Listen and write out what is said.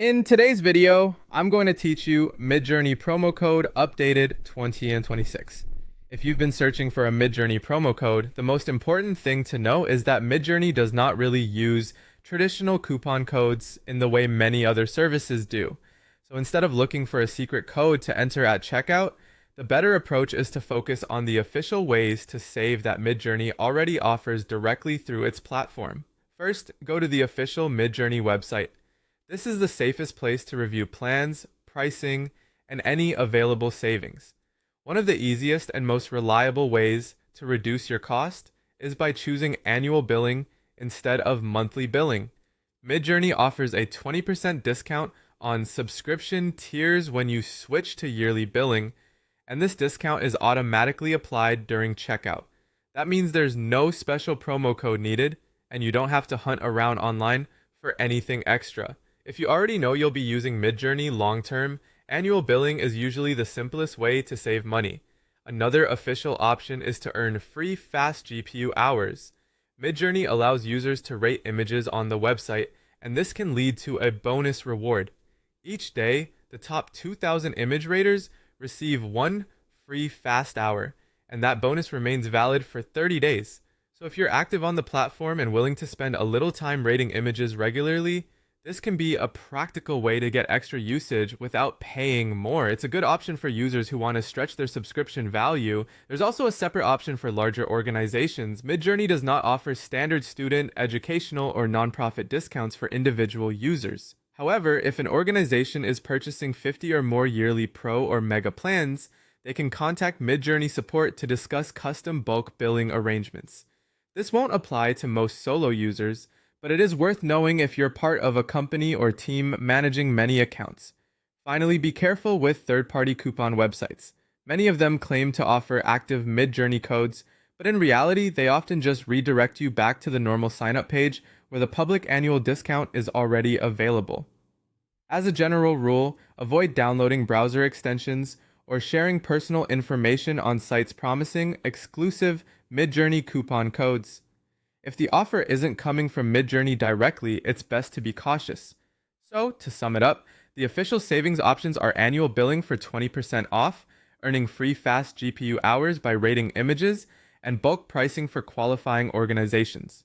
In today's video, I'm going to teach you Midjourney promo code updated 20 and 26. If you've been searching for a Midjourney promo code, the most important thing to know is that Midjourney does not really use traditional coupon codes in the way many other services do. So instead of looking for a secret code to enter at checkout, the better approach is to focus on the official ways to save that Midjourney already offers directly through its platform. First, go to the official Midjourney website. This is the safest place to review plans, pricing, and any available savings. One of the easiest and most reliable ways to reduce your cost is by choosing annual billing instead of monthly billing. Midjourney offers a 20% discount on subscription tiers when you switch to yearly billing, and this discount is automatically applied during checkout. That means there's no special promo code needed, and you don't have to hunt around online for anything extra. If you already know you'll be using Midjourney long-term, annual billing is usually the simplest way to save money. Another official option is to earn free fast GPU hours. Midjourney allows users to rate images on the website, and this can lead to a bonus reward. Each day, the top 2,000 image raters receive one free fast hour, and that bonus remains valid for 30 days. So if you're active on the platform and willing to spend a little time rating images regularly, this can be a practical way to get extra usage without paying more. It's a good option for users who want to stretch their subscription value. There's also a separate option for larger organizations. Midjourney does not offer standard student, educational, or nonprofit discounts for individual users. However, if an organization is purchasing 50 or more yearly pro or mega plans, they can contact Midjourney support to discuss custom bulk billing arrangements. This won't apply to most solo users, but it is worth knowing if you're part of a company or team managing many accounts. Finally, be careful with third-party coupon websites. Many of them claim to offer active Midjourney codes, but in reality, they often just redirect you back to the normal sign-up page where the public annual discount is already available. As a general rule, avoid downloading browser extensions or sharing personal information on sites promising exclusive Midjourney coupon codes. If the offer isn't coming from Midjourney directly, it's best to be cautious. So, to sum it up, the official savings options are annual billing for 20% off, earning free fast GPU hours by rating images, and bulk pricing for qualifying organizations.